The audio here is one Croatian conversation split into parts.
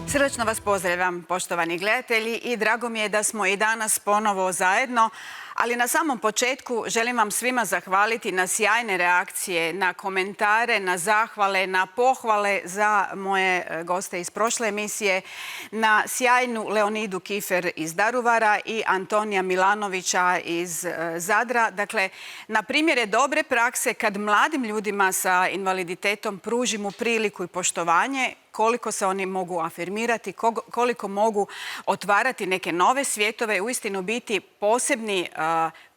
Srdačno vas pozdravljam, poštovani gledatelji, i drago mi je da smo i danas ponovo zajedno. Ali na samom početku želim vam svima zahvaliti na sjajne reakcije, na komentare, na zahvale, na pohvale za moje goste iz prošle emisije, na sjajnu Leonidu Kifer iz Daruvara i Antonija Milanovića iz Zadra. Dakle, na primjere dobre prakse kad mladim ljudima sa invaliditetom pružimo priliku i poštovanje, koliko se oni mogu afirmirati, koliko mogu otvarati neke nove svjetove, uistinu biti posebni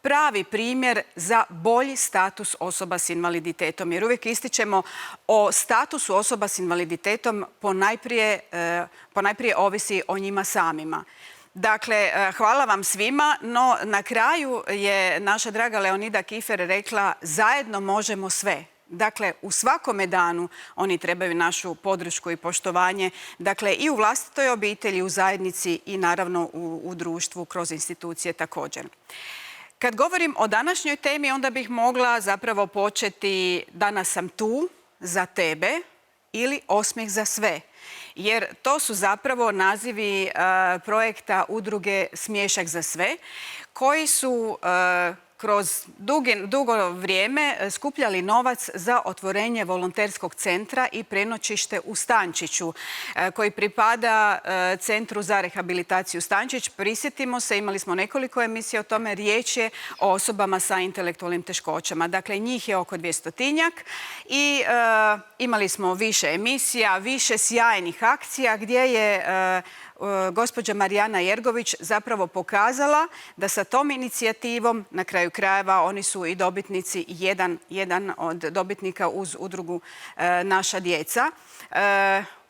pravi primjer za bolji status osoba s invaliditetom. Jer uvijek ističemo o statusu osoba s invaliditetom ponajprije ovisi o njima samima. Dakle, hvala vam svima, no na kraju je naša draga Leonida Kifer rekla: zajedno možemo sve. Dakle, u svakome danu oni trebaju našu podršku i poštovanje, dakle i u vlastitoj obitelji, u zajednici i naravno u društvu kroz institucije također. Kad govorim o današnjoj temi, onda bih mogla zapravo početi Danas sam tu za tebe ili Osmijeh za sve. Jer to su zapravo nazivi projekta udruge Smiješak za sve, koji su kroz dugo vrijeme skupljali novac za otvorenje volonterskog centra i prenoćište u Stančiću, koji pripada Centru za rehabilitaciju Stančić. Prisjetimo se, imali smo nekoliko emisija o tome, riječ je o osobama sa intelektualnim teškoćama. Dakle, njih je oko 200-tinjak i imali smo više emisija, više sjajnih akcija gdje je gospođa Marijana Jergović zapravo pokazala da sa tom inicijativom, na kraju krajeva oni su i dobitnici, jedan od dobitnika uz udrugu Naša djeca,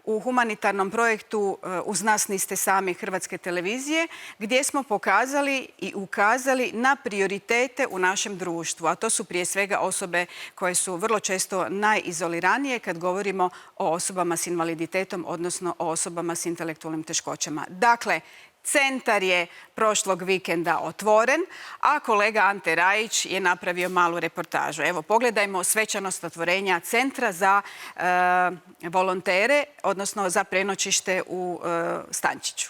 u humanitarnom projektu Uz nas niste sami Hrvatske televizije, gdje smo pokazali i ukazali na prioritete u našem društvu. A to su prije svega osobe koje su vrlo često najizoliranije kad govorimo o osobama s invaliditetom, odnosno o osobama s intelektualnim teškoćama. Dakle, centar je prošlog vikenda otvoren, a kolega Ante Rajić je napravio malu reportažu. Evo, pogledajmo svečanost otvorenja centra za volontere, odnosno za prenoćište u Stančiću.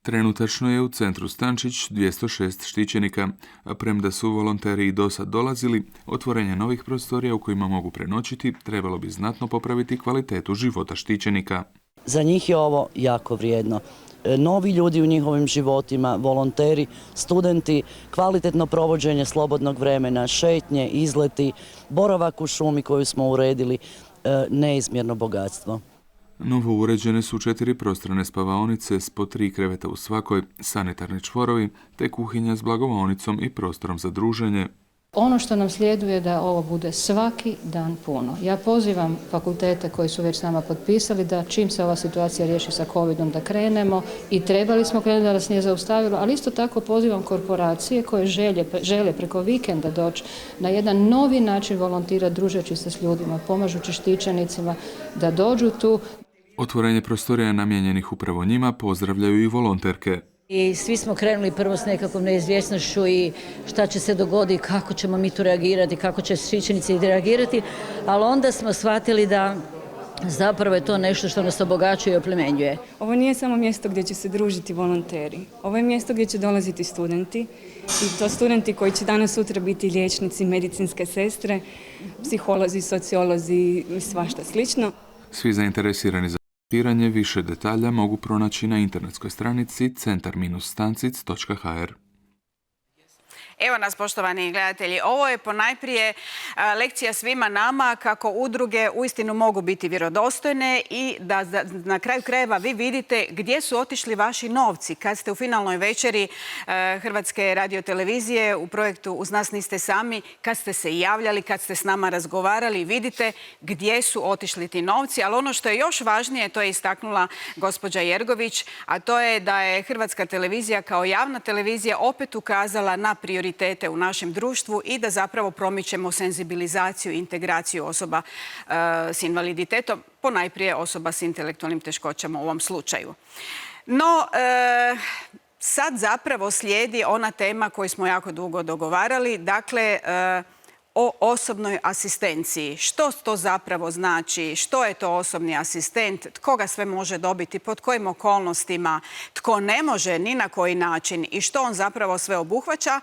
Trenutačno je u centru Stančić 206 štićenika, a premda su volonteri i dosad dolazili, otvorenje novih prostorija u kojima mogu prenoćiti trebalo bi znatno popraviti kvalitetu života štićenika. Za njih je ovo jako vrijedno. Novi ljudi u njihovim životima, volonteri, studenti, kvalitetno provođenje slobodnog vremena, šetnje, izleti, boravak u šumi koju smo uredili, neizmjerno bogatstvo. Novo uređene su 4 prostrane spavaonice s po 3 kreveta u svakoj, sanitarni čvorovi, te kuhinja s blagovaonicom i prostorom za druženje. Ono što nam slijeduje da ovo bude svaki dan puno. Ja pozivam fakultete koji su već s nama potpisali da čim se ova situacija riješi sa covidom da krenemo, i trebali smo krenuti da nas nije zaustavilo, ali isto tako pozivam korporacije koje žele preko vikenda doći na jedan novi način volontirati, družeći se s ljudima, pomažući štićenicima da dođu tu. Otvorenje prostorija namijenjenih upravo njima pozdravljaju i volonterke. I svi smo krenuli prvo s nekakvom neizvjesnošću i šta će se dogoditi, kako ćemo mi tu reagirati, kako će štićenici reagirati, ali onda smo shvatili da zapravo je to nešto što nas obogaćuje i oplemenjuje. Ovo nije samo mjesto gdje će se družiti volonteri. Ovo je mjesto gdje će dolaziti studenti, i to studenti koji će danas sutra biti liječnici, medicinske sestre, psiholozi, sociolozi i svašta slično. Svi zainteresirani za volontiranje više detalja mogu pronaći na internetskoj stranici centar-stancic.hr. Evo nas, poštovani gledatelji. Ovo je ponajprije lekcija svima nama kako udruge uistinu mogu biti vjerodostojne i da na kraju krajeva vi vidite gdje su otišli vaši novci. Kad ste u finalnoj večeri Hrvatske radiotelevizije u projektu Uz nas niste sami, kad ste se javljali, kad ste s nama razgovarali, vidite gdje su otišli ti novci. Ali ono što je još važnije, to je istaknula gospođa Jergović, a to je da je Hrvatska televizija kao javna televizija opet ukazala na prioritete u našem društvu i da zapravo promičemo senzibilizaciju i integraciju osoba s invaliditetom, ponajprije osoba s intelektualnim teškoćama u ovom slučaju. No, sad zapravo slijedi ona tema koju smo jako dugo dogovarali, dakle, o osobnoj asistenciji. Što to zapravo znači? Što je to osobni asistent? Tko ga sve može dobiti? Pod kojim okolnostima? Tko ne može ni na koji način? I što on zapravo sve obuhvaća?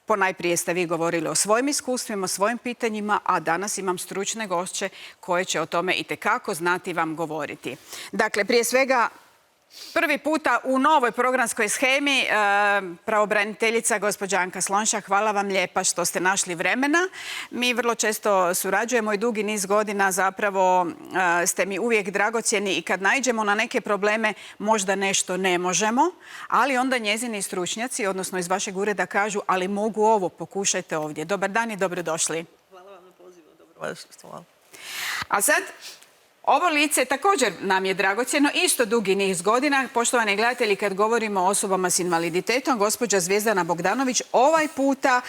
Ponajprije ste vi govorili o svojim iskustvima, o svojim pitanjima, a danas imam stručne gošće koje će o tome itekako znati vam govoriti. Dakle, prije svega, prvi puta u novoj programskoj shemi pravobraniteljica gospođa Anka Slonjšak. Hvala vam lijepa što ste našli vremena. Mi vrlo često surađujemo i dugi niz godina zapravo ste mi uvijek dragocjeni i kad naiđemo na neke probleme možda nešto ne možemo, ali onda njezini stručnjaci, odnosno iz vašeg ureda kažu ali mogu ovo, pokušajte ovdje. Dobar dan i dobrodošli. Hvala vam na pozivu, dobrodošli. A sad, ovo lice također nam je dragocjeno, isto dugi niz godina. Poštovani gledatelji, kad govorimo o osobama s invaliditetom, gospođa Zvjezdana Bogdanović ovaj puta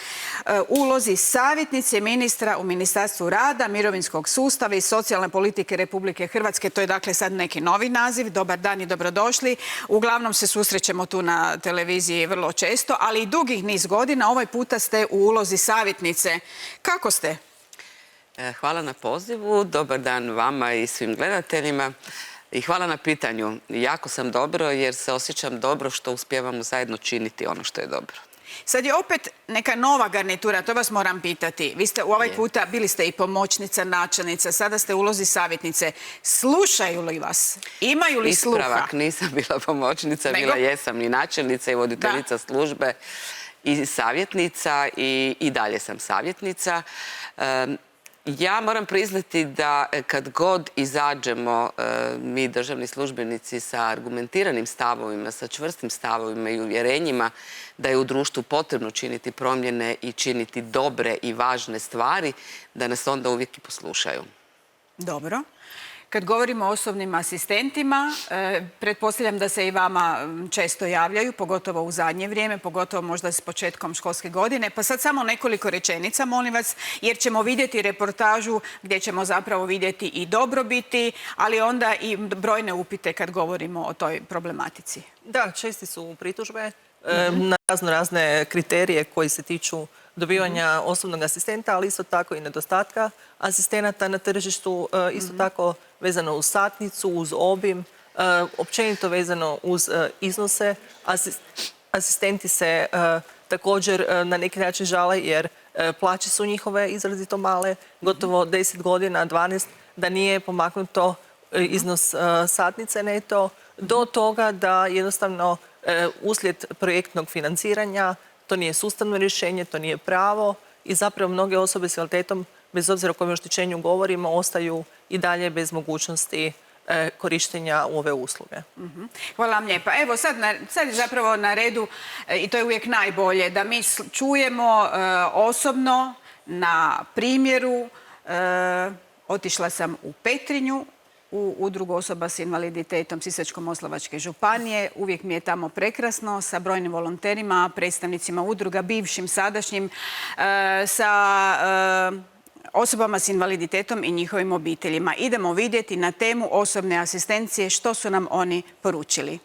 u ulozi savjetnice ministra u Ministarstvu rada, mirovinskog sustava i socijalne politike Republike Hrvatske. To je dakle sad neki novi naziv. Dobar dan i dobrodošli. Uglavnom se susrećemo tu na televiziji vrlo često, ali i dugih niz godina. Ovaj puta ste u ulozi savjetnice. Kako ste? Hvala na pozivu, dobar dan vama i svim gledateljima i hvala na pitanju. Jako sam dobro jer se osjećam dobro što uspijevamo zajedno činiti ono što je dobro. Sad je opet neka nova garnitura, to vas moram pitati. Vi ste u ovaj puta bili ste i pomoćnica, načelnica, sada ste u ulozi savjetnice. Slušaju li vas? Imaju li sluha? Ispravak, nisam bila pomoćnica, bila jesam i načelnica i voditeljica službe i savjetnica i dalje sam savjetnica. Ja moram priznati da kad god izađemo mi državni službenici sa argumentiranim stavovima, sa čvrstim stavovima i uvjerenjima da je u društvu potrebno činiti promjene i činiti dobre i važne stvari, da nas onda uvijek i poslušaju. Dobro. Kad govorimo o osobnim asistentima, pretpostavljam da se i vama često javljaju, pogotovo u zadnje vrijeme, pogotovo možda s početkom školske godine. Pa sad samo nekoliko rečenica, molim vas, jer ćemo vidjeti reportažu gdje ćemo zapravo vidjeti i dobrobiti, ali onda i brojne upite kad govorimo o toj problematici. Da, česti su pritužbe na razne kriterije koji se tiču dobivanja osobnog asistenta, ali isto tako i nedostatka asistenata na tržištu, isto tako vezano uz satnicu, uz obim, općenito vezano uz iznose. Asistenti se također na neki način žale jer plaće su njihove izrazito male, gotovo 10 godina, 12, da nije pomaknuto iznos satnice neto, do toga da jednostavno uslijed projektnog financiranja to nije sustavno rješenje, to nije pravo i zapravo mnoge osobe s invaliditetom, bez obzira o kojem oštećenju govorimo, ostaju i dalje bez mogućnosti korištenja ove usluge. Hvala vam lijepa. Evo sad je zapravo na redu, i to je uvijek najbolje, da mi čujemo osobno na primjeru. Otišla sam u Petrinju, u udrugu osoba s invaliditetom Sisačko-moslavačke županije. Uvijek mi je tamo prekrasno sa brojnim volonterima, predstavnicima udruga, bivšim, sadašnjim, sa osobama s invaliditetom i njihovim obiteljima. Idemo vidjeti na temu osobne asistencije što su nam oni poručili.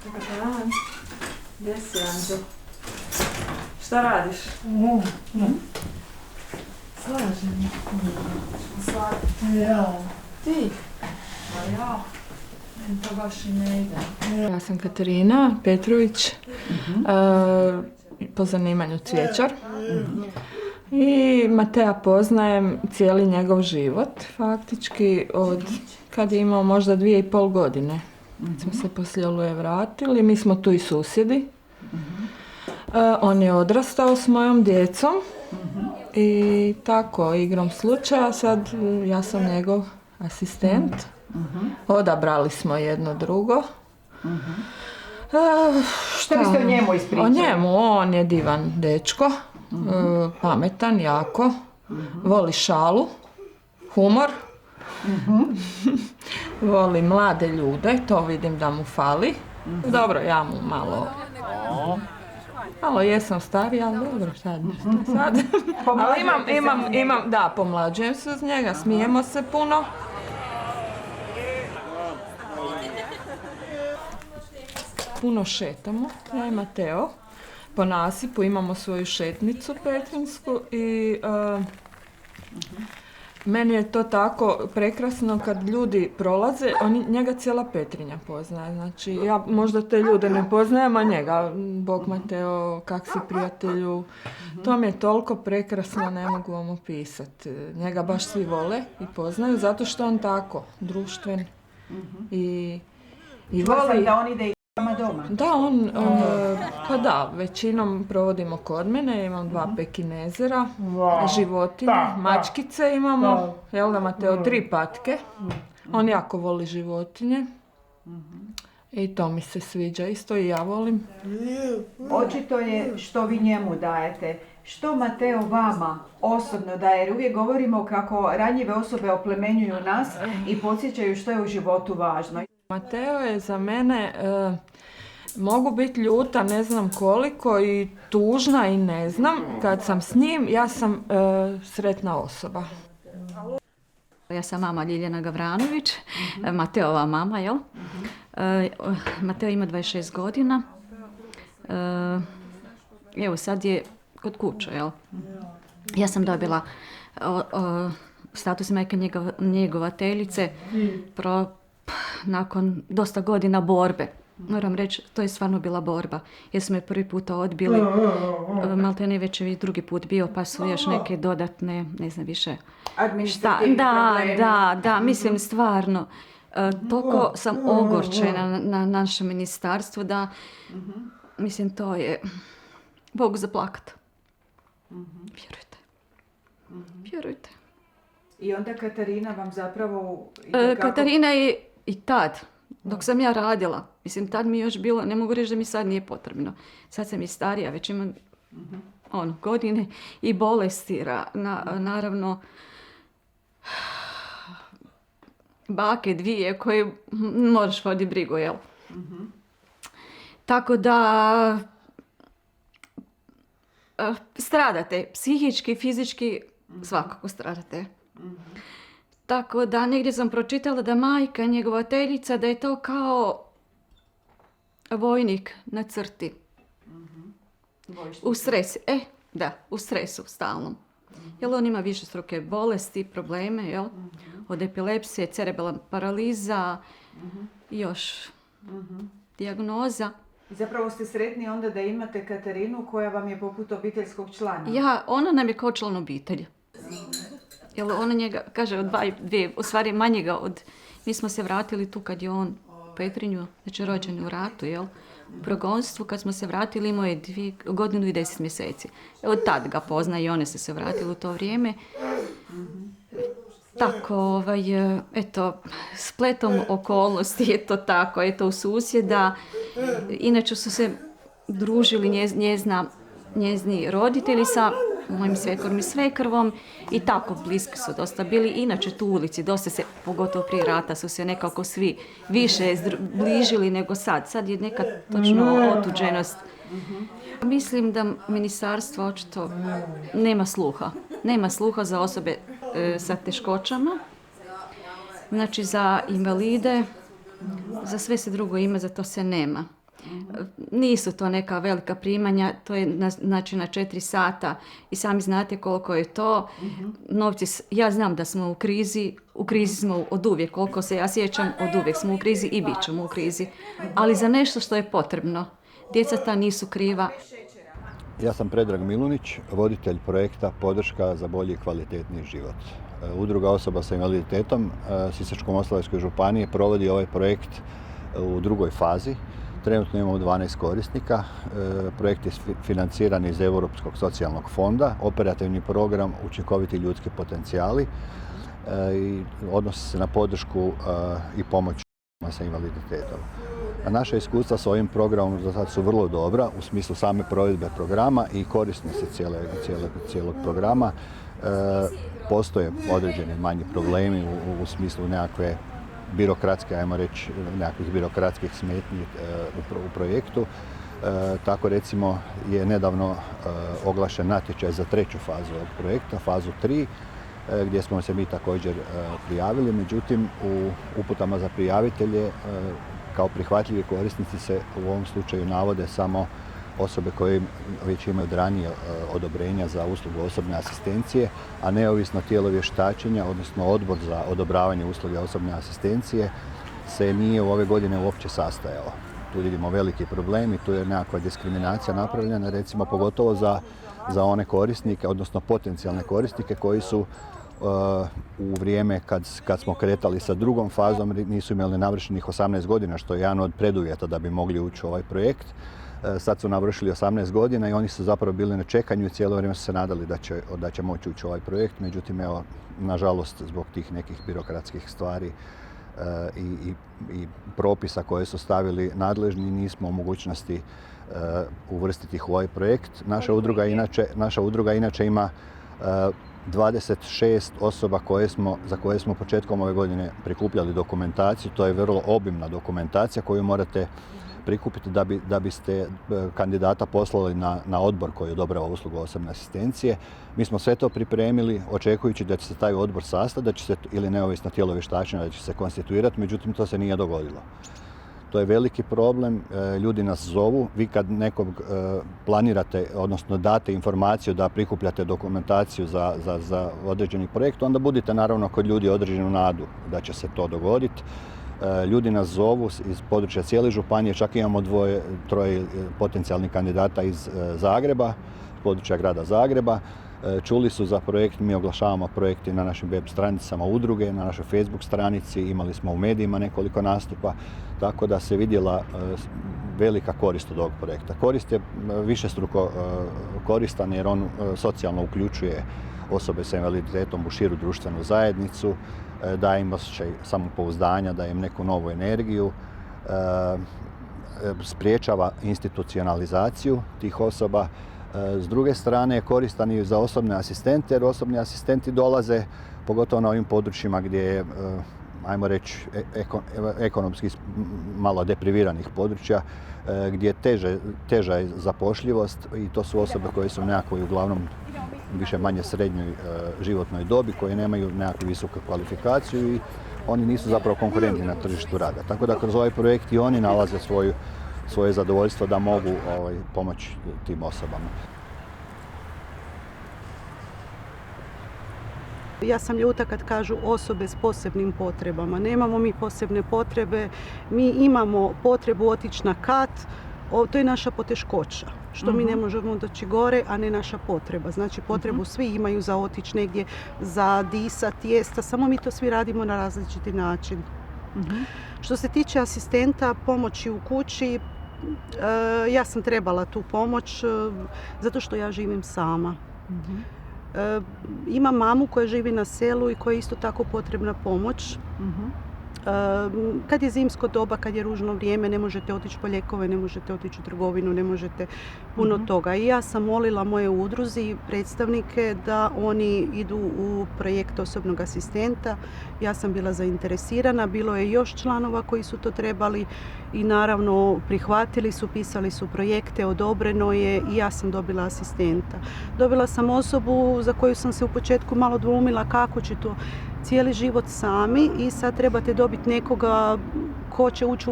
Dobar dan. Gdje si, Anđo? Šta radiš? Slažem. Ja. Ti? Pa ja. Meni to baš i ne ide. Ja sam Katarina Petrović, po zanimanju cvjećar. I Mateja poznajem cijeli njegov život, faktički od kad je imao možda 2,5 godine. Smo se poslije Oluje vratili, mi smo tu i susjedi. On je odrastao s mojom djecom. I tako, igrom slučaja, sad ja sam njegov asistent. Odabrali smo jedno drugo. Što biste o njemu ispričali? O njemu, on je divan dečko, pametan, jako, voli šalu, humor, voli mlade ljude, to vidim da mu fali. Dobro, ja mu malo jesam starija, ali dobro, sad. Ali imam, pomlađujem se uz njega, smijemo se puno. puno šetamo, ja i Mateo, po nasipu, imamo svoju šetnicu petrinsku i meni je to tako prekrasno kad ljudi prolaze, njega cijela Petrinja poznaje. Znači, ja možda te ljude ne poznajem, a njega, Bog Mateo, kak si prijatelju. To mi je toliko prekrasno, ne mogu vam opisati. Njega baš svi vole i poznaju, zato što on tako, društven i voli. Da on ide i doma. Da, pa da, većinom provodimo kod mene, imam 2 pekinezera, životinje, mačkice imamo, jel da, Mateo 3 patke, on jako voli životinje i to mi se sviđa, isto i ja volim. Očito je što vi njemu dajete. Što Mateo vama osobno daje? Jer uvijek govorimo kako ranjive osobe oplemenjuju nas i podsjećaju što je u životu važno. Mateo je za mene, mogu biti ljuta ne znam koliko i tužna i ne znam, kad sam s njim ja sam sretna osoba. Ja sam mama Ljiljana Gavranović, Mateova mama, jel? Mateo ima 26 godina. Evo sad je kod kuće, jel? Ja sam dobila status majke njegovateljice nakon dosta godina borbe. Moram reći, to je stvarno bila borba. Jer su me prvi puta odbili, maltene već je drugi put bio, pa su još neke dodatne, ne znam više. Administrativni problemi. Da, mislim stvarno. Toliko sam ogorčena na naše ministarstvo da, mislim, to je Bog za plakat. Vjerujte. I onda Katarina vam zapravo... Katarina je i tad, dok sam ja radila, mislim, tad mi je još bilo, ne mogu reći da mi sad nije potrebno. Sad sam i starija, već imam godine i bolesti, naravno, bake 2 koje moraš voditi brigu, jel? Tako da stradate, psihički, fizički, svakako stradate. Tako da negdje sam pročitala da majka, njegovateljica, da je to kao vojnik na crti. U stresu, u stresu stalnom. Jer on ima višestruke bolesti, probleme, jel? Od epilepsije, cerebralna paraliza, još dijagnoza. I zapravo ste sretni onda da imate Katarinu koja vam je poput obiteljskog člana. Ona nam je kao član obitelji. Jer ona njega, kaže, od 2, u stvari manjega mi smo se vratili tu kad je on u Petrinju, znači rođen u ratu, jel? U progonstvu, kad smo se vratili, imao je 2 godine i 10 mjeseci. Od tad ga pozna i one se vratili u to vrijeme. Tako, spletom okolnosti je to tako, u susjeda. Inače su se družili njezni roditelji sa mojim svekrom i svekrvom i tako bliski su dosta bili. Inače tu u ulici dosta se, pogotovo prije rata, su se nekako svi više bližili nego sad. Sad je neka točno otuđenost. Mislim da ministarstvo očito nema sluha. Nema sluha za osobe sa teškoćama, znači za invalide, za sve se drugo ima, za to se nema. Nisu to neka velika primanja, to je na 4 sata i sami znate koliko je to. Novci, ja znam da smo u krizi smo od uvijek, koliko se ja sjećam, od uvijek smo u krizi i bit ćemo u krizi. Ali za nešto što je potrebno, djeca ta nisu kriva. Ja sam Predrag Milunić, voditelj projekta Podrška za bolji i kvalitetniji život. Udruga osoba sa invaliditetom Sisačko-moslavačke županije provodi ovaj projekt u drugoj fazi. Trenutno imamo 12 korisnika. Projekt je financiran iz Europskog socijalnog fonda, operativni program Učinkoviti ljudski potencijali i odnosi se na podršku i pomoć osoba sa invaliditetom. Naša iskustva s ovim programom za sad su vrlo dobra u smislu same provedbe programa i korisnice cijelog programa. Postoje određeni manji problemi u smislu nekakve birokratske, ajmo reći, nekakvih birokratskih smetnji u projektu. Tako recimo je nedavno oglašen natječaj za 3. fazu ovog projekta, fazu 3, gdje smo se mi također prijavili. Međutim, u uputama za prijavitelje Kao prihvatljivi korisnici se u ovom slučaju navode samo osobe koje već imaju od ranije odobrenja za uslugu osobne asistencije, a neovisno tijelo vještačenja, odnosno odbor za odobravanje usluge osobne asistencije, se nije u ove godine uopće sastajao. Tu vidimo veliki problem i tu je nekakva diskriminacija napravljena, recimo pogotovo za one korisnike, odnosno potencijalne korisnike koji su u vrijeme kad smo kretali sa drugom fazom nisu imali navršenih 18 godina, što je jedan od preduvjeta da bi mogli ući u ovaj projekt. Sad su navršili 18 godina i oni su zapravo bili na čekanju i cijelo vrijeme su se nadali da će moći ući u ovaj projekt. Međutim, evo, nažalost, zbog tih nekih birokratskih stvari i propisa koje su stavili nadležni, nismo u mogućnosti uvrstiti ih u ovaj projekt. Naša udruga inače ima 26 osoba za koje smo početkom ove godine prikupljali dokumentaciju. To je vrlo obimna dokumentacija koju morate prikupiti da biste kandidata poslali na odbor koji odobrava uslugu osobne asistencije. Mi smo sve to pripremili očekujući da će se taj odbor sastati, da će se, ili neovisno tijelo vještačenja, da će se konstituirati, međutim to se nije dogodilo. To je veliki problem, ljudi nas zovu, vi kad nekog planirate, odnosno date informaciju da prikupljate dokumentaciju za određeni projekt, onda budite naravno kod ljudi određenu nadu da će se to dogoditi. Ljudi nas zovu iz područja cijele županije, čak imamo troje potencijalnih kandidata iz Zagreba, područja grada Zagreba. Čuli su za projekt, mi oglašavamo projekte na našim web stranicama udruge, na našoj Facebook stranici, imali smo u medijima nekoliko nastupa, tako da se vidjela velika korist od ovog projekta. Korist je višestruko koristan jer on socijalno uključuje osobe sa invaliditetom u širu društvenu zajednicu, daje im osjećaj samopouzdanja, daje im neku novu energiju, spriječava institucionalizaciju tih osoba. S druge strane je koristan i za osobne asistente, jer osobni asistenti dolaze, pogotovo na ovim područjima gdje je, ajmo reći, ekonomski malo depriviranih područja, gdje je teža je zapošljivost i to su osobe koje su nekakvoj uglavnom više manje srednjoj životnoj dobi, koje nemaju nekakvu visoku kvalifikaciju i oni nisu zapravo konkurentni na tržištu rada. Tako da kroz ovaj projekt i oni nalaze svoje zadovoljstvo da mogu pomoći tim osobama. Ja sam ljuta kad kažu osobe s posebnim potrebama. Nemamo mi posebne potrebe, mi imamo potrebu otići na kat, to je naša poteškoća. Što mi ne možemo doći gore, a ne naša potreba. Znači potrebu svi imaju za otići negdje, za disat, jesta, samo mi to svi radimo na različiti način. Što se tiče asistenta, pomoći u kući, ja sam trebala tu pomoć zato što ja živim sama. Imam mamu koja živi na selu i koja je isto tako potrebna pomoć. Kad je zimsko doba, kad je ružno vrijeme, ne možete otići po lijekove, ne možete otići u trgovinu, ne možete puno toga. I ja sam molila moje udruzi i predstavnike da oni idu u projekt osobnog asistenta. Ja sam bila zainteresirana, bilo je još članova koji su to trebali i naravno prihvatili su, pisali su projekte, odobreno je i ja sam dobila asistenta. Dobila sam osobu za koju sam se u početku malo dvoumila kako će to cijeli život sami i sad trebate dobiti nekoga ko će ući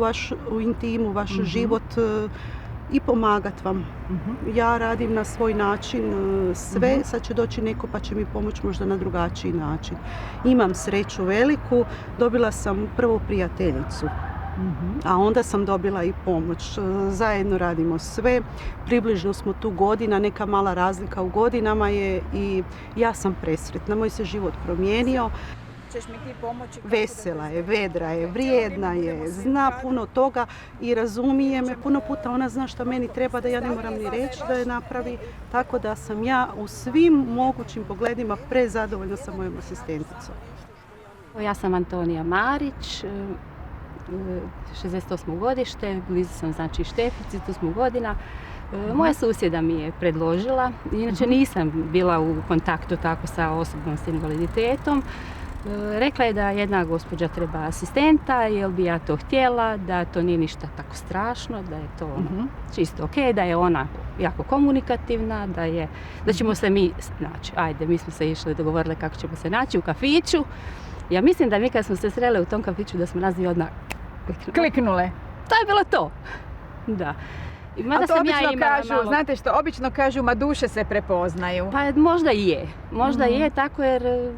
u intimu, vaš život i pomagat vam. Ja radim na svoj način sve, sad će doći neko pa će mi pomoći možda na drugačiji način. Imam sreću veliku, dobila sam prvo prijateljicu, a onda sam dobila i pomoć. Zajedno radimo sve, približno smo tu godina, neka mala razlika u godinama je i ja sam presretna, moj se život promijenio. Ćeš mi ti pomoći? Vesela je, vedra je, vrijedna je, zna puno toga i razumije me. Puno puta ona zna što meni treba da ja ne moram ni reći da je napravi. Tako da sam ja u svim mogućim pogledima prezadovoljna sa mojom asistenticom. Ja sam Antonija Marić, 68. godište, blizu sam znači Štefici, tu smo godina. Moja susjeda mi je predložila, inače nisam bila u kontaktu tako sa osobom s invaliditetom. Rekla je da jedna gospođa treba asistenta, jel bi ja to htjela, da to nije ništa tako strašno, da je to čisto ok, da je ona jako komunikativna, da ćemo se mi naći. Ajde, mi smo se išli dogovorile kako ćemo se naći u kafiću. Ja mislim da mi kad smo se srele u tom kafiću da smo nas odmah kliknule. to je bilo to. Da. A to obično kažu, znate što, obično kažu, ma duše se prepoznaju. Pa možda i je. Možda je tako jer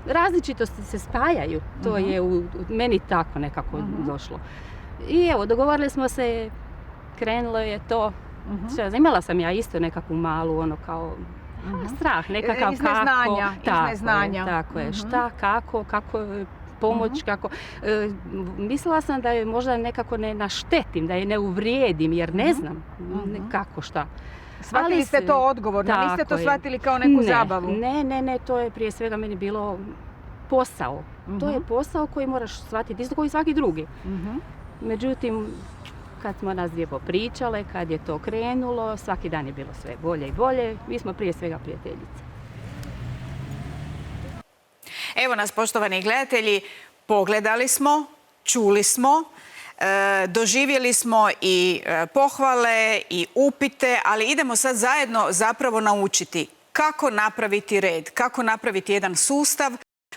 različitosti se spajaju. To je u meni tako nekako došlo. I evo, dogovorili smo se, krenulo je to. Imala sam ja isto nekakvu malu, ono kao strah, nekakav iz neznanja, kako. Iz neznanja. Tako je, šta, kako pomoć, kako. Mislila sam da je možda nekako ne naštetim, da je ne uvrijedim, jer ne znam kako, šta. Shvatili ste to odgovorno, niste to shvatili kao neku zabavu? Ne, to je prije svega meni bilo posao. To je posao koji moraš shvatiti, isto kao i svaki drugi. Međutim, kad smo nas dvije popričale, kad je to krenulo, svaki dan je bilo sve bolje i bolje. Mi smo prije svega prijateljice. Evo nas, poštovani gledatelji, pogledali smo, čuli smo, doživjeli smo i pohvale i upite, ali idemo sad zajedno zapravo naučiti kako napraviti red, kako napraviti jedan sustav,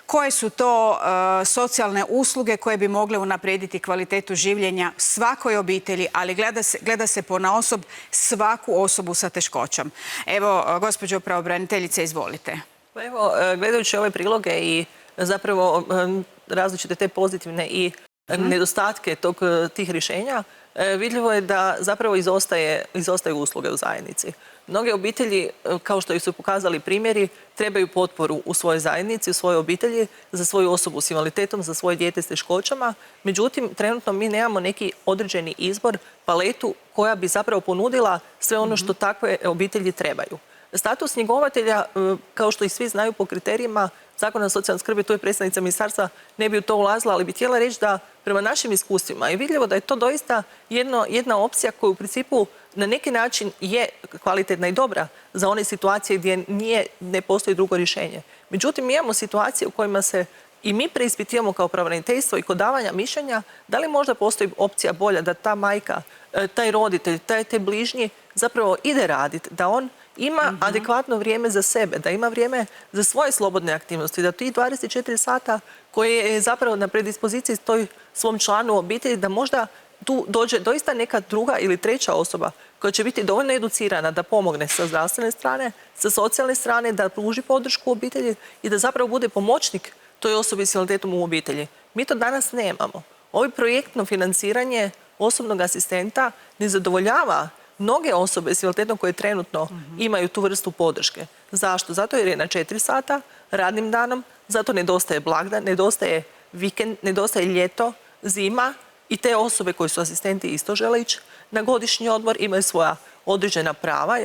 koje su to socijalne usluge koje bi mogle unaprijediti kvalitetu življenja svakoj obitelji, ali gleda se ponaosob svaku osobu sa teškoćom. Evo, gospođo pravobraniteljice, izvolite. Pa evo, gledajući ove priloge i zapravo različite te pozitivne i nedostatke tih rješenja, vidljivo je da zapravo izostaju usluge u zajednici. Mnoge obitelji, kao što su pokazali primjeri, trebaju potporu u svojoj zajednici, u svojoj obitelji, za svoju osobu s invaliditetom, za svoje dijete s teškoćama. Međutim, trenutno mi nemamo neki određeni izbor, paletu koja bi zapravo ponudila sve ono što takve obitelji trebaju. Status njegovatelja, kao što i svi znaju po kriterijima Zakona o socijalnoj skrbi, tu je predstavnica ministarstva, ne bi u to ulazila, ali bi htjela reći da prema našim iskustvima je vidljivo da je to doista jedna opcija koja u principu na neki način je kvalitetna i dobra za one situacije gdje ne postoji drugo rješenje. Međutim, mi imamo situacije u kojima se i mi preispitivamo kao pravobraniteljstvo i kod davanja mišljenja da li možda postoji opcija bolja da ta majka, taj roditelj, taj bližnji zapravo ide raditi, da on ima adekvatno vrijeme za sebe, da ima vrijeme za svoje slobodne aktivnosti, da ti 24 sata koje je zapravo na predispoziciji svom članu obitelji, da možda tu dođe doista neka druga ili treća osoba koja će biti dovoljno educirana da pomogne sa zdravstvene strane, sa socijalne strane, da pruži podršku obitelji i da zapravo bude pomoćnik toj osobi s invaliditetom u obitelji. Mi to danas nemamo. Ovo projektno financiranje osobnog asistenta ne zadovoljava mnoge osobe s invaliditetom koje trenutno imaju tu vrstu podrške. Zašto? Zato jer je na 4 sata radnim danom, zato nedostaje blagdan, nedostaje vikend, nedostaje ljeto, zima i te osobe koji su asistenti isto žele ići na godišnji odmor, imaju svoja određena prava,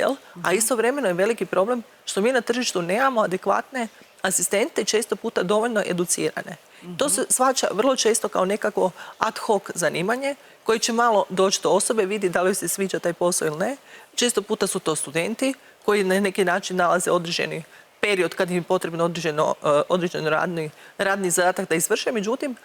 a istovremeno je veliki problem što mi na tržištu nemamo adekvatne asistente, često puta dovoljno educirane. To se shvaća vrlo često kao nekako ad hoc zanimanje koji će malo doći do osobe, vidi da li se sviđa taj posao ili ne. Često puta su to studenti koji na neki način nalaze određeni period kad im je potrebno određeno radni zadatak da izvrše. Međutim,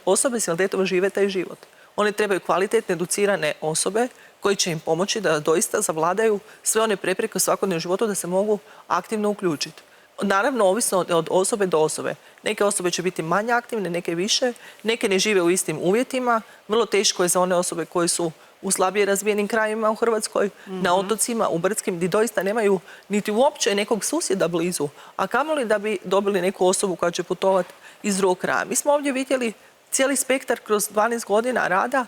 osobe s invaliditetom žive taj život. One trebaju kvalitetne, educirane osobe koji će im pomoći da doista zavladaju sve one prepreke u svakodnevnom životu da se mogu aktivno uključiti. Naravno, ovisno od osobe do osobe. Neke osobe će biti manje aktivne, neke više, neke ne žive u istim uvjetima. Vrlo teško je za one osobe koje su u slabije razvijenim krajevima u Hrvatskoj, na otocima, u brdskim, gdje doista nemaju niti uopće nekog susjeda blizu, a kamoli da bi dobili neku osobu koja će putovati iz drugog kraja. Mi smo ovdje vidjeli cijeli spektar kroz 12 godina rada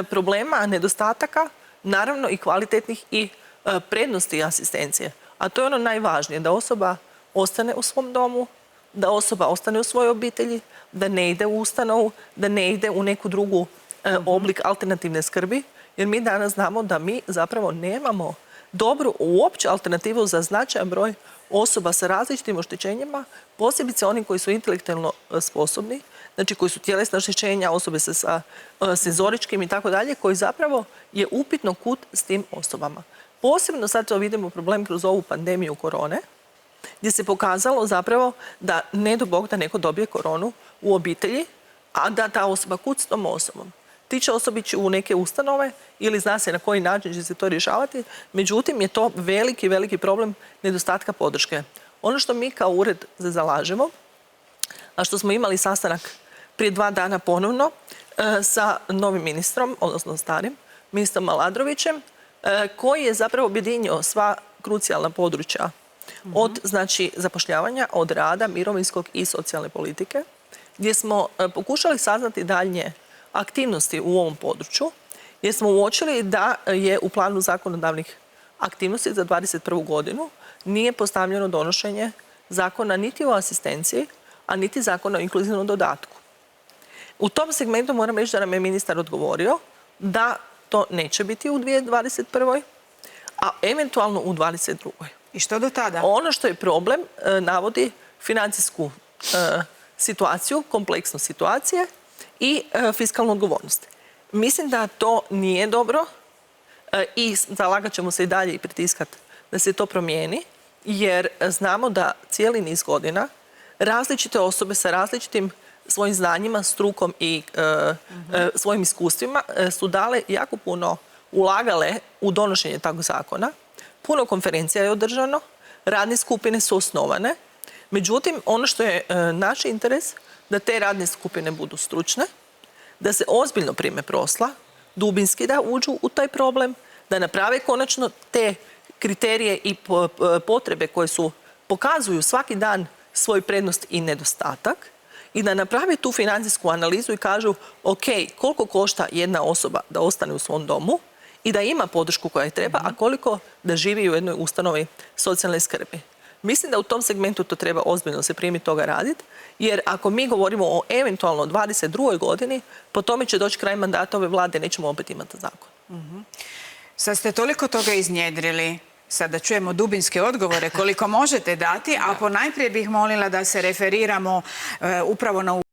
problema, nedostataka, naravno i kvalitetnih i prednosti asistencije. A to je ono najvažnije, da osoba ostane u svom domu, da osoba ostane u svojoj obitelji, da ne ide u ustanovu, da ne ide u neku drugu oblik alternativne skrbi, jer mi danas znamo da mi zapravo nemamo dobru uopće alternativu za značajan broj osoba sa različitim oštećenjima, posebice oni koji su intelektualno sposobni, znači koji su tjelesna oštećenja, osobe sa senzoričkim i tako dalje, koji zapravo je upitno kud s tim osobama. Posebno sad to vidimo problem kroz ovu pandemiju korone, gdje se pokazalo zapravo da ne do Bog da neko dobije koronu u obitelji, a da ta osoba kud s tom osobom. Ti će osobi ići u neke ustanove ili zna se na koji način će se to rješavati, međutim je to veliki, veliki problem nedostatka podrške. Ono što mi kao ured zalažemo, a što smo imali sastanak prije 2 dana ponovno, sa novim ministrom, odnosno starim, ministrom Aladrovićem, koji je zapravo objedinio sva krucijalna područja od zapošljavanja, od rada, mirovinskog i socijalne politike, gdje smo pokušali saznati daljnje aktivnosti u ovom području, jer smo uočili da je u planu zakonodavnih aktivnosti za 2021. godinu nije postavljeno donošenje zakona niti o asistenciji, a niti zakona o inkluzivnom dodatku. U tom segmentu moram reći da nam je ministar odgovorio da to neće biti u 2021. a eventualno u 2022. I što do tada? Ono što je problem, navodi financijsku situaciju, kompleksnost situacije i fiskalnu odgovornost. Mislim da to nije dobro i zalagat ćemo se i dalje i pritiskati da se to promijeni, jer znamo da cijeli niz godina različite osobe sa različitim svojim znanjima, strukom i svojim iskustvima su dale jako puno, ulagale u donošenje takvog zakona. Puno konferencija je održano, radne skupine su osnovane. Međutim, ono što je naš interes, da te radne skupine budu stručne, da se ozbiljno prime posla, dubinski da uđu u taj problem, da naprave konačno te kriterije i potrebe koje pokazuju svaki dan svoj prednost i nedostatak i da naprave tu financijsku analizu i kažu ok, koliko košta jedna osoba da ostane u svom domu i da ima podršku koja je treba, a koliko da živi u jednoj ustanovi socijalne skrbi. Mislim da u tom segmentu to treba ozbiljno se primiti toga raditi, jer ako mi govorimo o eventualno 22. godini, po tome će doći kraj mandata ove vlade, nećemo opet imati zakon. Sad ste toliko toga iznjedrili, sad da čujemo dubinske odgovore koliko možete dati, a ponajprije bih molila da se referiramo upravo na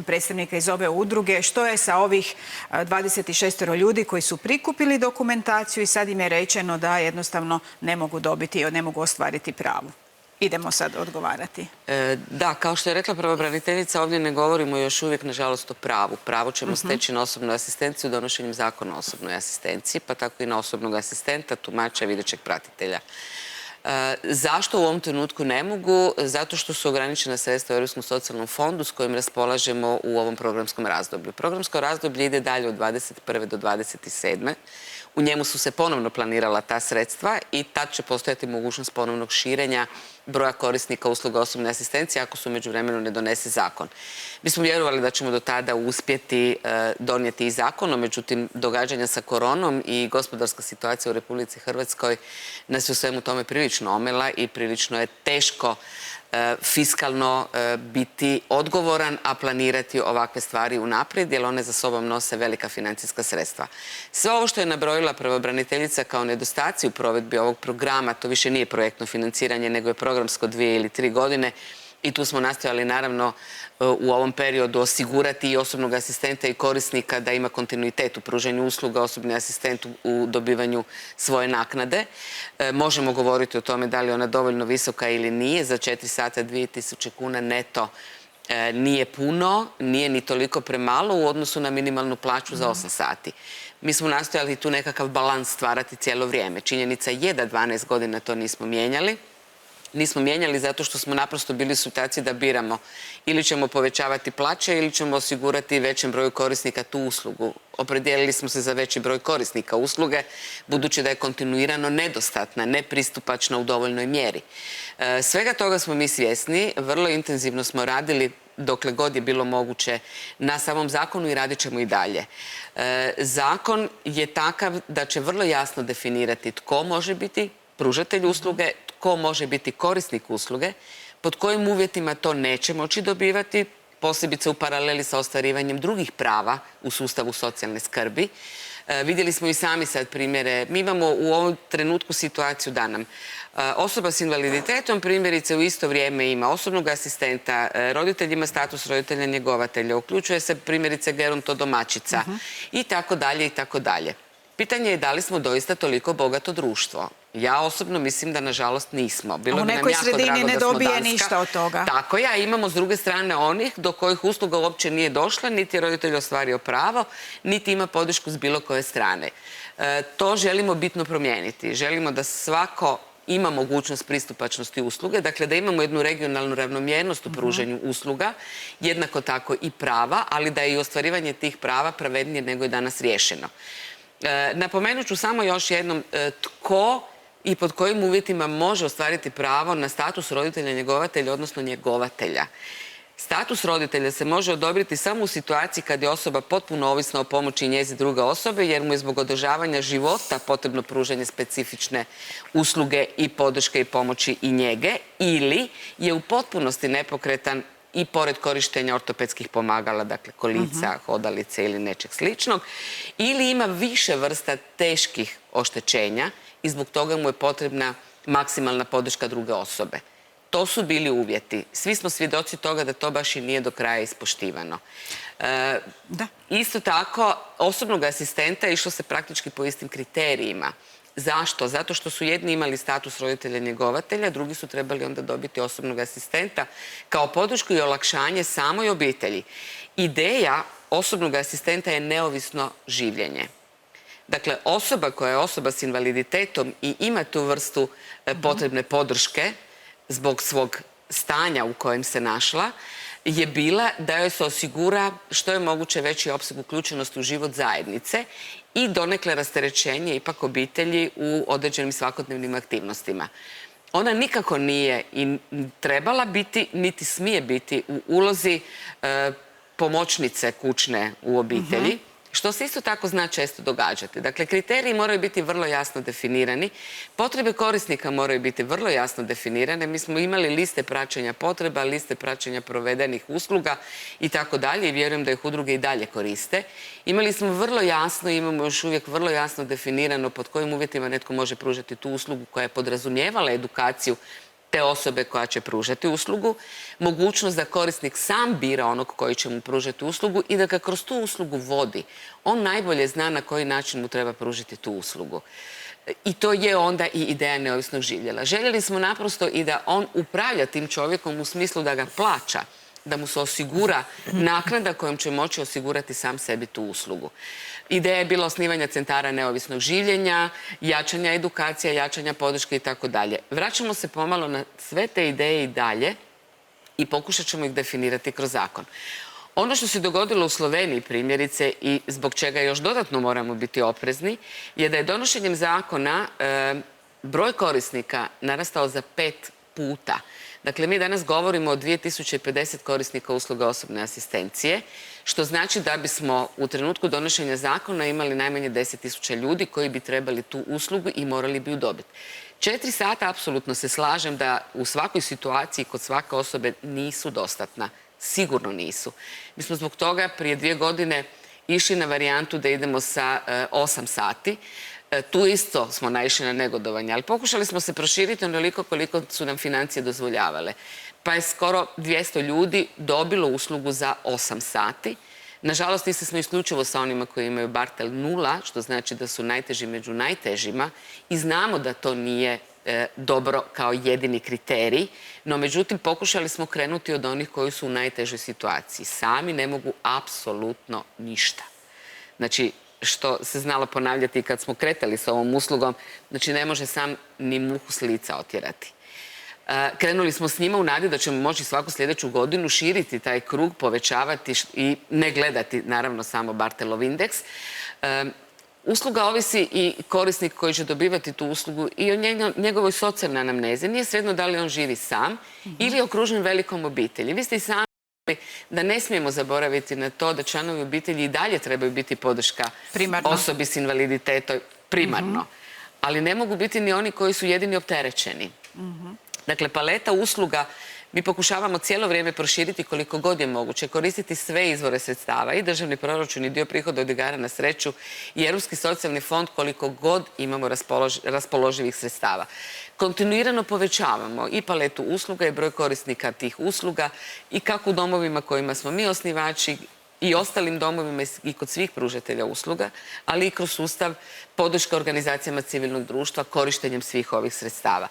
predstavnika iz ove udruge, što je sa ovih 26 ljudi koji su prikupili dokumentaciju i sad im je rečeno da jednostavno ne mogu dobiti, ne mogu ostvariti pravo. Idemo sad odgovarati. Da, kao što je rekla pravobraniteljica, ovdje ne govorimo još uvijek, nažalost, o pravu. Pravo ćemo steći na osobnu asistenciju donošenjem zakona o osobnoj asistenciji, pa tako i na osobnog asistenta, tumača, videćeg pratitelja. Zašto u ovom trenutku ne mogu? Zato što su ograničena sredstva u Europskom socijalnom fondu s kojim raspolažemo u ovom programskom razdoblju. Programsko razdoblje ide dalje od 21. do 27. U njemu su se ponovno planirala ta sredstva i tad će postojati mogućnost ponovnog širenja broja korisnika usluga osobne asistencije ako su u međuvremenu ne donese zakon. Mi smo vjerovali da ćemo do tada uspjeti donijeti i zakon, no međutim događanja sa koronom i gospodarska situacija u Republici Hrvatskoj nas je u svemu tome prilično omela i prilično je teško fiskalno biti odgovoran, a planirati ovakve stvari unaprijed, jer one za sobom nose velika financijska sredstva. Sve ovo što je nabrojila pravobraniteljica kao nedostaci u provedbi ovog programa, to više nije projektno financiranje, nego je programsko 2 ili 3 godine i tu smo nastojali naravno u ovom periodu osigurati i osobnog asistenta i korisnika da ima kontinuitet u pružanju usluga, osobni asistent u dobivanju svoje naknade. Možemo govoriti o tome da li je ona dovoljno visoka ili nije. Za 4 sata 2000 kuna neto nije puno, nije ni toliko premalo u odnosu na minimalnu plaću za 8 sati. Mi smo nastojali tu nekakav balans stvarati cijelo vrijeme. Činjenica je da 12 godina to nismo mijenjali. Nismo mijenjali zato što smo naprosto bili u situaciji da biramo ili ćemo povećavati plaće ili ćemo osigurati većem broju korisnika tu uslugu. Opredijelili smo se za veći broj korisnika usluge, budući da je kontinuirano nedostatna, nepristupačna u dovoljnoj mjeri. Svega toga smo mi svjesni, vrlo intenzivno smo radili dokle god je bilo moguće na samom zakonu i radit ćemo i dalje. Zakon je takav da će vrlo jasno definirati tko može biti pružatelj usluge, tko može biti korisnik usluge, pod kojim uvjetima to neće moći dobivati, posebice u paraleli sa ostvarivanjem drugih prava u sustavu socijalne skrbi. Vidjeli smo i sami sad primjere. Mi imamo u ovom trenutku situaciju da nam osoba s invaliditetom primjerice u isto vrijeme ima osobnog asistenta, roditelj ima status roditelja njegovatelja, uključuje se primjerice gerontodomaćica i tako dalje i tako dalje. Pitanje je da li smo doista toliko bogato društvo. Ja osobno mislim da nažalost nismo. U nekoj sredini ne dobije ništa od toga. Tako je, a imamo s druge strane onih do kojih usluga uopće nije došla, niti je roditelj ostvario pravo, niti ima podršku s bilo koje strane. To želimo bitno promijeniti. Želimo da svako ima mogućnost pristupačnosti usluge, dakle da imamo jednu regionalnu ravnomjernost u pruženju usluga, jednako tako i prava, ali da je i ostvarivanje tih prava pravednije nego je danas riješeno. Napomenut ću samo još jednom tko i pod kojim uvjetima može ostvariti pravo na status roditelja njegovatelja, odnosno njegovatelja. Status roditelja se može odobriti samo u situaciji kad je osoba potpuno ovisna o pomoći i njezi druge osobe, jer mu je zbog održavanja života potrebno pružanje specifične usluge i podrške i pomoći i njege, ili je u potpunosti nepokretan i pored korištenja ortopedskih pomagala, dakle kolica, hodalice ili nečeg sličnog, ili ima više vrsta teških oštećenja i zbog toga mu je potrebna maksimalna podrška druge osobe. To su bili uvjeti. Svi smo svjedoci toga da to baš i nije do kraja ispoštivano. Isto tako, osobnog asistenta išlo se praktički po istim kriterijima. Zašto? Zato što su jedni imali status roditelja njegovatelja, drugi su trebali onda dobiti osobnog asistenta kao podršku i olakšanje samoj obitelji. Ideja osobnog asistenta je neovisno življenje. Dakle, osoba koja je osoba s invaliditetom i ima tu vrstu potrebne podrške zbog svog stanja u kojem se našla, je bila da joj se osigura što je moguće veći opseg uključenosti u život zajednice i donekle rasterećenje ipak obitelji u određenim svakodnevnim aktivnostima. Ona nikako nije i trebala biti, niti smije biti u ulozi pomoćnice kućne u obitelji, što se isto tako zna često događati. Dakle, kriteriji moraju biti vrlo jasno definirani, potrebe korisnika moraju biti vrlo jasno definirane. Mi smo imali liste praćenja potreba, liste praćenja provedenih usluga i tako dalje i vjerujem da ih udruge i dalje koriste. Imali smo vrlo jasno i imamo još uvijek vrlo jasno definirano pod kojim uvjetima netko može pružati tu uslugu koja je podrazumijevala edukaciju te osobe koja će pružati uslugu, mogućnost da korisnik sam bira onog koji će mu pružati uslugu i da ga kroz tu uslugu vodi. On najbolje zna na koji način mu treba pružiti tu uslugu. I to je onda i ideja neovisnog življenja. Željeli smo naprosto i da on upravlja tim čovjekom u smislu da ga plaća, da mu se osigura naknada kojom će moći osigurati sam sebi tu uslugu. Ideja je bila osnivanja centara neovisnog življenja, jačanja edukacija, jačanja podrške i tako dalje. Vraćamo se pomalo na sve te ideje i dalje i pokušat ćemo ih definirati kroz zakon. Ono što se dogodilo u Sloveniji primjerice i zbog čega još dodatno moramo biti oprezni je da je donošenjem zakona broj korisnika narastao za 5 puta. Dakle, mi danas govorimo o 2050 korisnika usluga osobne asistencije, što znači da bismo u trenutku donošenja zakona imali najmanje 10.000 ljudi koji bi trebali tu uslugu i morali bi ju dobiti. 4 sata, apsolutno se slažem da u svakoj situaciji kod svake osobe nisu dostatna. Sigurno nisu. Mi smo zbog toga prije 2 godine išli na varijantu da idemo sa 8 sati. Tu isto smo naišli na negodovanje, ali pokušali smo se proširiti onoliko koliko su nam financije dozvoljavale. Pa je skoro 200 ljudi dobilo uslugu za 8 sati. Nažalost, isto smo isključivo sa onima koji imaju Bartel 0, što znači da su najteži među najtežima i znamo da to nije dobro kao jedini kriterij, no međutim pokušali smo krenuti od onih koji su u najtežoj situaciji. Sami ne mogu apsolutno ništa. Znači, što se znalo ponavljati i kad smo kretali s ovom uslugom, znači ne može sam ni muhu s lica otjerati. Krenuli smo s njima u nadi da ćemo moći svaku sljedeću godinu širiti taj krug, povećavati i ne gledati naravno samo Bartelov indeks. Usluga ovisi i korisnik koji će dobivati tu uslugu i o njegovoj socijalnoj anamnezi. Nije svejedno da li on živi sam ili okružen velikom obitelji. Vi ste i sami da ne smijemo zaboraviti na to da članovi obitelji i dalje trebaju biti podrška osobi s invaliditetom primarno. Ali ne mogu biti ni oni koji su jedini opterećeni. Dakle, paleta usluga mi pokušavamo cijelo vrijeme proširiti koliko god je moguće, koristiti sve izvore sredstava, i državni proračun i dio prihoda od igara na sreću i Europski socijalni fond koliko god imamo raspoloživih sredstava. Kontinuirano povećavamo i paletu usluga i broj korisnika tih usluga i kako u domovima kojima smo mi osnivači i ostalim domovima i kod svih pružatelja usluga, ali i kroz sustav podrške organizacijama civilnog društva korištenjem svih ovih sredstava.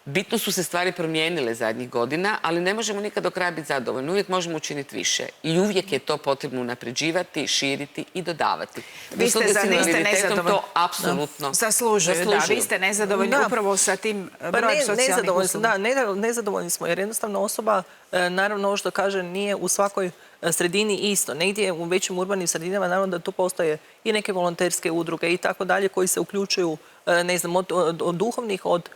Bitno su se stvari promijenile zadnjih godina, ali ne možemo nikad do kraja biti zadovoljni. Uvijek možemo učiniti više. I uvijek je to potrebno unapređivati, širiti i dodavati. Vi ste nezadovoljni. To apsolutno zaslužuju. Da, vi ste nezadovoljni upravo sa tim brojem socijalnih usluga. Nezadovoljni smo jer jednostavno osoba, naravno ovo što kaže, nije u svakoj sredini isto. Negdje u većim urbanim sredinama naravno da tu postoje i neke volonterske udruge i tako dalje koji se uključuju, ne znam, od duhovnih, od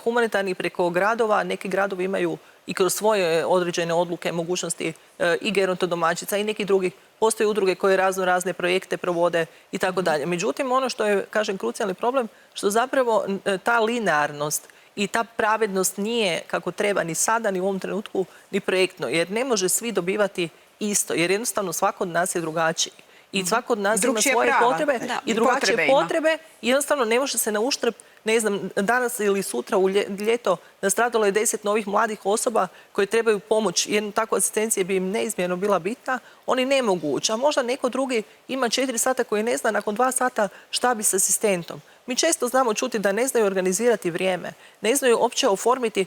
humanitarnih preko gradova. Neki gradovi imaju i kroz svoje određene odluke, mogućnosti i gerontodomaćica i nekih drugih. Postoje udruge koje razne projekte provode i tako dalje. Međutim, ono što je, kažem, krucijalni problem, što zapravo ta linearnost i ta pravednost nije kako treba ni sada, ni u ovom trenutku, ni projektno. Jer ne može svi dobivati isto, jer jednostavno svako od nas je drugačiji. I svako od nas ima svoje potrebe i drugačije potrebe. Jednostavno ne može se na uštrb, ne znam, danas ili sutra u ljeto nastradalo je 10 novih mladih osoba koje trebaju pomoć. Jedna takva asistencija bi im neizmjerno bila bitna. Oni ne mogu ući, a možda neko drugi ima 4 sata koji ne zna nakon 2 sata šta bi s asistentom. Mi često znamo čuti da ne znaju organizirati vrijeme, ne znaju uopće oformiti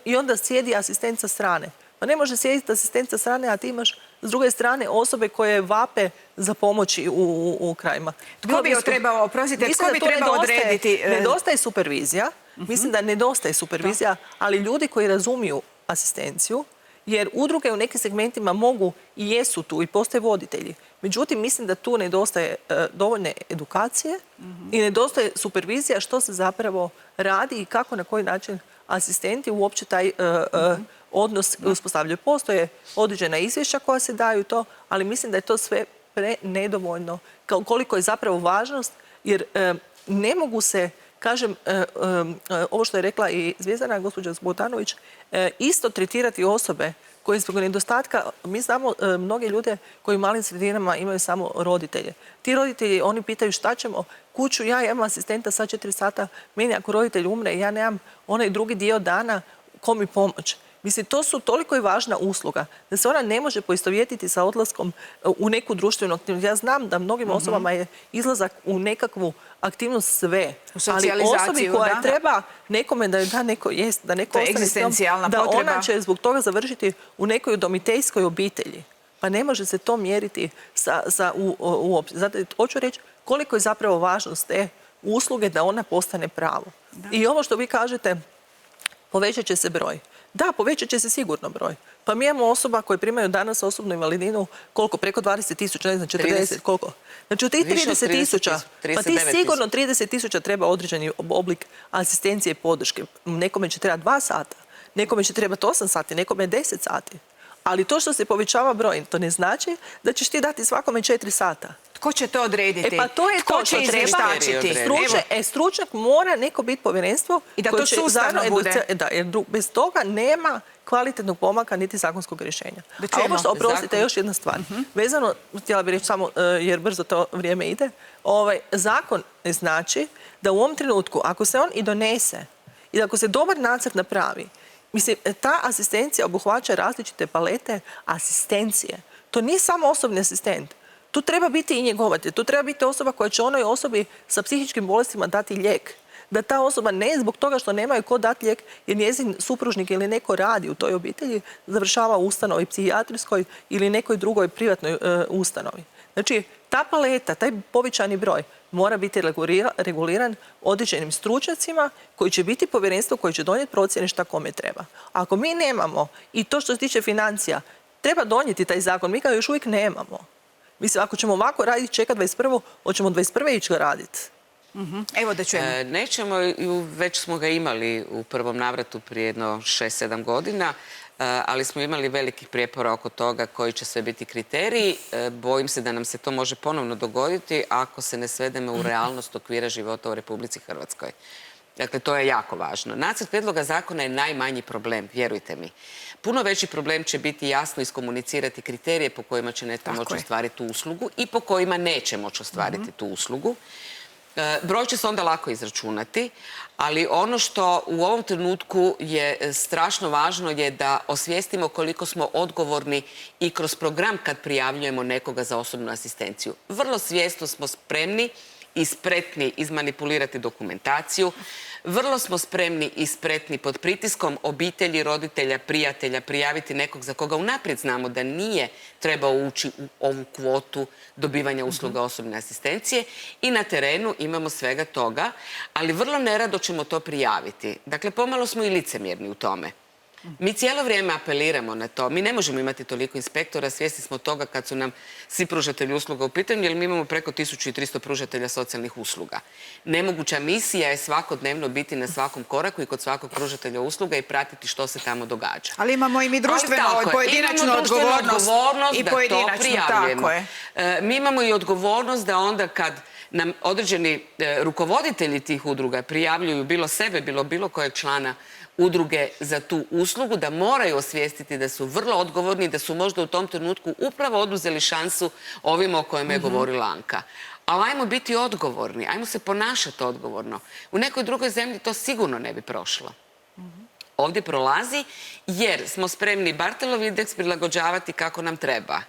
i onda sjedi asistent sa strane. Pa ne može sjediti asistent sa strane, a ti imaš s druge strane osobe koje vape za pomoći u krajima. Tko bi trebao, oprostite, tko bi trebao odrediti? Nedostaje supervizija. Mislim da nedostaje supervizija, ali ljudi koji razumiju asistenciju, jer udruge u nekim segmentima mogu i jesu tu i postoje voditelji. Međutim, mislim da tu nedostaje dovoljne edukacije i nedostaje supervizija što se zapravo radi i kako, na koji način asistenti uopće taj odnos uspostavljaju. Postoje određena izvješća koja se daju to, ali mislim da je to sve nedovoljno. Koliko je zapravo važnost, jer ne mogu se, kažem, ovo što je rekla i Zvijezdana gospođa Zbotanović, isto tretirati osobe koje zbog nedostatka, mi znamo mnoge ljude koji u malim sredinama imaju samo roditelje. Ti roditelji, oni pitaju šta ćemo, kuću, ja imam asistenta sa 4 sata, meni ako roditelj umre, ja nemam onaj drugi dio dana, ko mi pomoć. Mislim, to su toliko i važna usluga da se ona ne može poistovjetiti sa odlaskom u neku društvenu aktivnost. Ja znam da mnogim osobama je izlazak u nekakvu aktivnost sve. Ali osobi koja treba nekome da da neko jest, da neko ostane s njom, da ona će zbog toga završiti u nekoj udomiteljskoj obitelji. Pa ne može se to mjeriti uopće. Zato hoću reći koliko je zapravo važnost te usluge da ona postane pravo. I ovo što vi kažete, povećat će se broj. Da, povećat će se sigurno broj. Pa mi imamo osoba koje primaju danas osobnu invalidninu, koliko? Preko 20.000, ne znam, 40, koliko? Znači od tih 30.000, pa ti sigurno 30.000 treba određeni oblik asistencije i podrške. Nekome će trebati 2 sata, nekome će trebati 8 sati, nekome 10 sati. Ali to što se povećava broj, to ne znači da ćeš ti dati svakome 4 sata. Tko će to odrediti? Pa to je to što treba. Stručnjak mora neko biti povjerenstvo. I da to sustavno bude. Da, jer bez toga nema kvalitetnog pomaka niti zakonskog rješenja. A ovo što, oprostite, još jedna stvar. Vezano, htjela bih reći samo, jer brzo to vrijeme ide, zakon ne znači da u ovom trenutku, ako se on i donese i ako se dobar nacrt napravi, mislim, ta asistencija obuhvaća različite palete asistencije. To nije samo osobni asistent. Tu treba biti i njegovatelj. Tu treba biti osoba koja će onoj osobi sa psihičkim bolestima dati lijek. Da ta osoba ne zbog toga što nemaju ko dati lijek jer njezin supružnik ili neko radi u toj obitelji završava u ustanovi psihijatrijskoj ili nekoj drugoj privatnoj ustanovi. Znači, ta paleta, taj povećani broj mora biti reguliran određenim stručnjacima koji će biti povjerenstvo koje će donijeti procjene šta kome treba. Ako mi nemamo i to što se tiče financija, treba donijeti taj zakon, mi ga još uvijek nemamo. Mislim, ako ćemo ovako raditi, čekati 21. hoćemo 21. ići ga raditi. Evo da čujemo. Nećemo, već smo ga imali u prvom navratu prije jedno 6-7 godina, ali smo imali velikih prijepora oko toga koji će sve biti kriteriji. Bojim se da nam se to može ponovno dogoditi ako se ne svedemo u realnost okvira života u Republici Hrvatskoj. Dakle, to je jako važno. Nacrt prijedloga zakona je najmanji problem, vjerujte mi. Puno veći problem će biti jasno iskomunicirati kriterije po kojima će netko moći ostvariti tu uslugu i po kojima neće moći ostvariti tu uslugu. Broj će se onda lako izračunati, ali ono što u ovom trenutku je strašno važno je da osvijestimo koliko smo odgovorni i kroz program kad prijavljujemo nekoga za osobnu asistenciju. Vrlo svjesno smo spremni i spretni izmanipulirati dokumentaciju. Vrlo smo spremni i spretni pod pritiskom obitelji, roditelja, prijatelja prijaviti nekog za koga unaprijed znamo da nije trebao ući u ovu kvotu dobivanja usluga osobne asistencije i na terenu imamo svega toga, ali vrlo nerado ćemo to prijaviti. Dakle, pomalo smo i licemjerni u tome. Mi cijelo vrijeme apeliramo na to. Mi ne možemo imati toliko inspektora, svjesni smo toga kad su nam svi pružatelji usluga u pitanju, jer mi imamo preko 1300 pružatelja socijalnih usluga. Nemoguća misija je svakodnevno biti na svakom koraku i kod svakog pružatelja usluga i pratiti što se tamo događa. Ali imamo i mi društvenu pojedinačnu odgovornost i pojedinačnu, tako je. Mi imamo i odgovornost da onda kad nam određeni rukovoditelji tih udruga prijavljuju bilo sebe, bilo kojeg člana udruge za tu uslugu, da moraju osvijestiti da su vrlo odgovorni i da su možda u tom trenutku upravo oduzeli šansu ovima o kojima je govorila Anka. Ali ajmo biti odgovorni, ajmo se ponašati odgovorno. U nekoj drugoj zemlji to sigurno ne bi prošlo. Ovdje prolazi jer smo spremni Bartelov indeks prilagođavati kako nam treba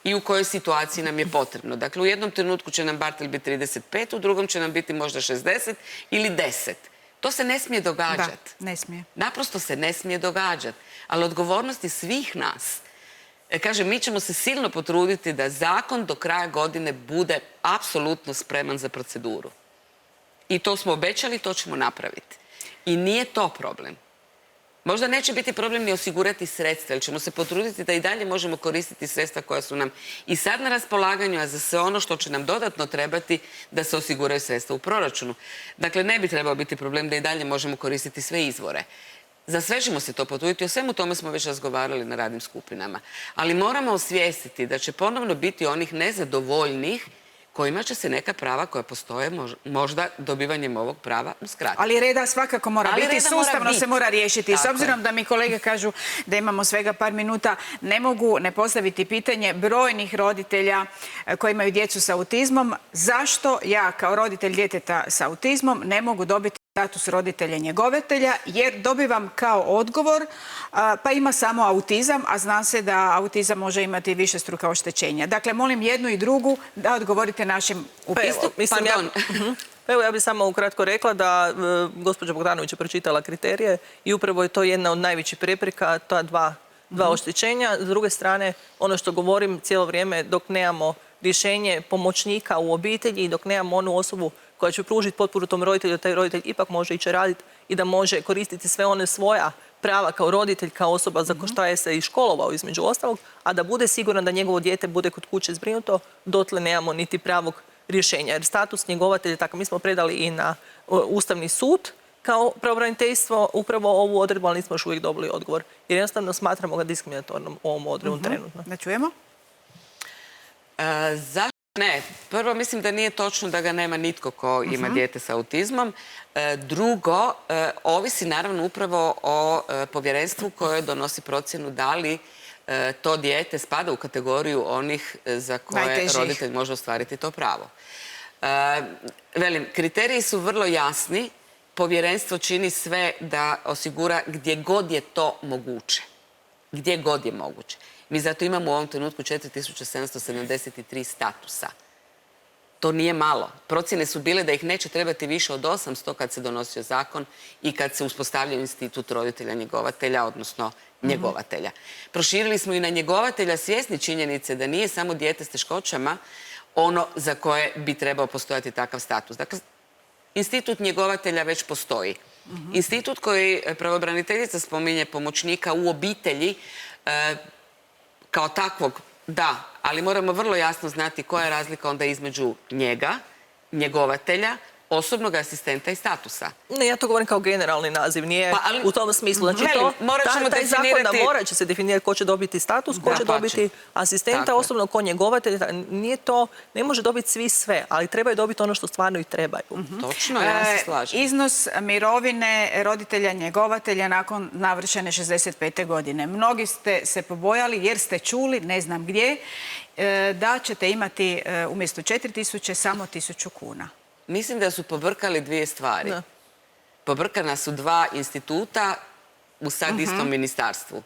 i u kojoj situaciji nam je potrebno. Dakle, u jednom trenutku će nam Bartel biti 35, u drugom će nam biti možda 60 ili 10. To se ne smije događati. Da, ne smije. Naprosto se ne smije događati. Ali odgovornost je svih nas. Kažem, mi ćemo se silno potruditi da zakon do kraja godine bude apsolutno spreman za proceduru. I to smo obećali, to ćemo napraviti. I nije to problem. Možda neće biti problem ni osigurati sredstva, jer ćemo se potruditi da i dalje možemo koristiti sredstva koja su nam i sad na raspolaganju, a za sve ono što će nam dodatno trebati da se osiguraju sredstva u proračunu. Dakle, ne bi trebao biti problem da i dalje možemo koristiti sve izvore. Za sve ćemo se to potruditi, o svemu tome smo već razgovarali na radnim skupinama. Ali moramo osvijestiti da će ponovno biti onih nezadovoljnih kojima će se neka prava koja postoje možda dobivanjem ovog prava uskratiti. Ali reda svakako mora biti, sustavno se mora riješiti. S obzirom da mi kolege kažu da imamo svega par minuta, ne mogu ne postaviti pitanje brojnih roditelja koji imaju djecu sa autizmom. Zašto ja kao roditelj djeteta sa autizmom ne mogu dobiti status roditelja njegovatelja, jer dobivam kao odgovor pa ima samo autizam, a zna se da autizam može imati višestruka oštećenja. Dakle, molim jednu i drugu da odgovorite našim upisu. Evo, ja bih samo ukratko rekla da gospođa Bogdanović je pročitala kriterije i upravo je to jedna od najvećih prepreka, ta dva oštećenja. S druge strane, ono što govorim cijelo vrijeme, dok nemamo rješenje pomoćnika u obitelji i dok nemamo onu osobu koja će pružiti potporu tom roditelju, da taj roditelj ipak može ići raditi i da može koristiti sve one svoja prava kao roditelj, kao osoba za šta je se i školovao između ostalog, a da bude siguran da njegovo dijete bude kod kuće zbrinuto, dotle nemamo niti pravog rješenja. Jer status njegovatelja, tako mi smo predali i na Ustavni sud kao pravobraniteljstvo upravo ovu odredbu, ali nismo još uvijek dobili odgovor. Jer jednostavno smatramo ga diskriminatornom ovom odredbom trenutno. Da čujemo? Zašto ne? Prvo, mislim da nije točno da ga nema nitko ko ima dijete sa autizmom. Drugo, ovisi naravno upravo o povjerenstvu koje donosi procjenu da li to dijete spada u kategoriju onih za koje roditelj može ostvariti to pravo. Velim, kriteriji su vrlo jasni. Povjerenstvo čini sve da osigura gdje god je to moguće. Gdje god je moguće. Mi zato imamo u ovom trenutku 4773 statusa. To nije malo. Procjene su bile da ih neće trebati više od 800 kad se donosio zakon i kad se uspostavljaju institut roditelja njegovatelja, odnosno njegovatelja. Proširili smo i na njegovatelja svjesni činjenice da nije samo dijete s teškoćama ono za koje bi trebao postojati takav status. Dakle, institut njegovatelja već postoji. Institut koji pravobraniteljica spominje, pomoćnika u obitelji, kao takvog, da, ali moramo vrlo jasno znati koja je razlika onda između njega, njegovatelja, osobnog asistenta i statusa. Ne, ja to govorim kao generalni naziv, nije u tom smislu. Znači, taj zakon da morat će se definirati ko će dobiti status, ko će dobiti asistenta, osobno ko njegovatelja. Nije to, ne može dobiti svi sve, ali trebaju dobiti ono što stvarno i trebaju. Točno, ja se slažem. Iznos mirovine roditelja njegovatelja nakon navršene 65. godine. Mnogi ste se pobojali jer ste čuli, ne znam gdje, da ćete imati umjesto 4.000 samo 1.000 kuna. Mislim da su pobrkali dvije stvari. Pobrkana su dva instituta u sad istom ministarstvu.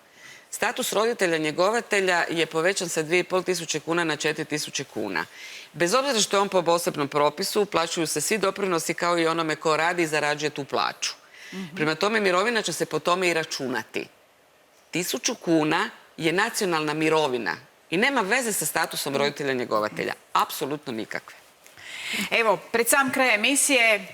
Status roditelja njegovatelja je povećan sa 2.500 kuna na 4.000 kuna. Bez obzira što je on po posebnom propisu, plaćaju se svi doprinosi kao i onome ko radi i zarađuje tu plaću. Prema tome, mirovina će se po tome i računati. 1.000 kuna je nacionalna mirovina i nema veze sa statusom roditelja njegovatelja. Apsolutno nikakve. Evo, pred sam kraj emisije,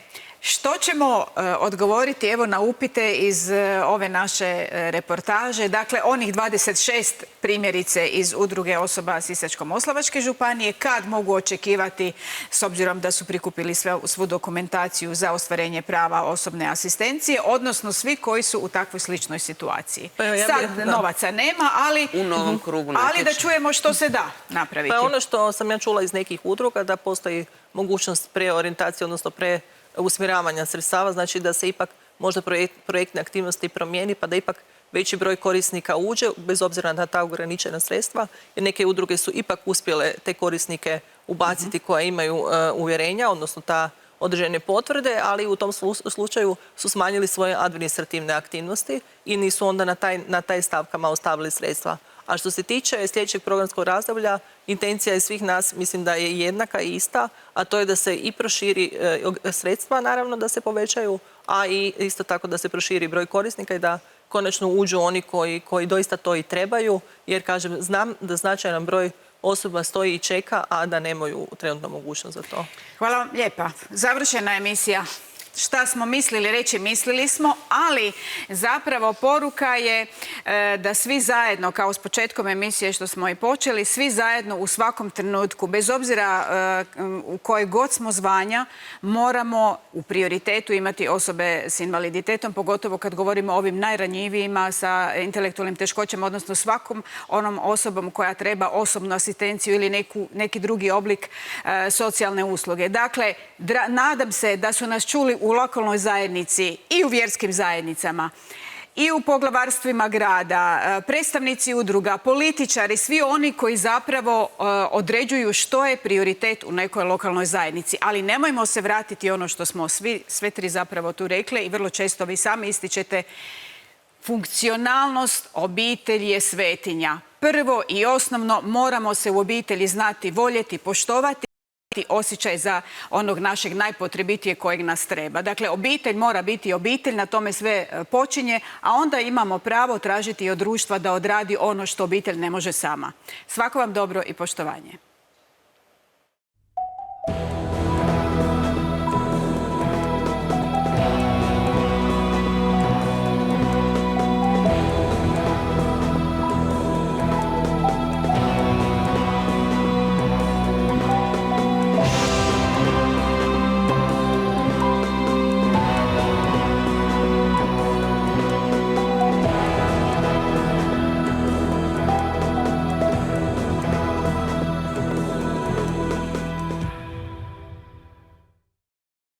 što ćemo odgovoriti evo na upite iz ove naše reportaže? Dakle, onih 26 primjerice iz Udruge osoba Sisačko-moslavačke županije, kad mogu očekivati, s obzirom da su prikupili svu dokumentaciju za ostvarenje prava osobne asistencije, odnosno svi koji su u takvoj sličnoj situaciji. Sad novaca nema, ali u novom krugu ali da čujemo što se da napraviti. Pa ono što sam ja čula iz nekih udruga, da postoji mogućnost preorijentacije, odnosno usmjeravanja sredstava, znači da se ipak možda projektne aktivnosti promijeni, pa da ipak veći broj korisnika uđe, bez obzira na ta ograničena sredstva, jer neke udruge su ipak uspjele te korisnike ubaciti koje imaju uvjerenja, odnosno ta određene potvrde, ali u tom slučaju su smanjili svoje administrativne aktivnosti i nisu onda na taj stavkama ostavili sredstva. A što se tiče sljedećeg programskog razdoblja, intencija je svih nas, mislim da je jednaka i ista, a to je da se i proširi sredstva, naravno da se povećaju, a i isto tako da se proširi broj korisnika i da konačno uđu oni koji doista to i trebaju, jer kažem, znam da značajan broj osoba stoji i čeka, a da nemaju trenutno mogućnost za to. Hvala vam lijepa. Završena je emisija. Šta smo mislili reći, mislili smo, ali zapravo poruka je da svi zajedno, kao s početkom emisije što smo i počeli, svi zajedno u svakom trenutku, bez obzira u koje god smo zvanja, moramo u prioritetu imati osobe s invaliditetom, pogotovo kad govorimo o ovim najranjivijima sa intelektualnim teškoćama, odnosno svakom onom osobom koja treba osobnu asistenciju ili neki drugi oblik socijalne usluge. Dakle, nadam se da su nas čuli u lokalnoj zajednici i u vjerskim zajednicama i u poglavarstvima grada, predstavnici udruga, političari, svi oni koji zapravo određuju što je prioritet u nekoj lokalnoj zajednici. Ali nemojmo se vratiti ono što smo sve tri zapravo tu rekle i vrlo često vi sami ističete, funkcionalnost obitelji je svetinja. Prvo i osnovno moramo se u obitelji znati voljeti, poštovati, osjećaj za onog našeg najpotrebitije kojeg nas treba. Dakle, obitelj mora biti obitelj, na tome sve počinje, a onda imamo pravo tražiti od društva da odradi ono što obitelj ne može sama. Svako vam dobro i poštovanje.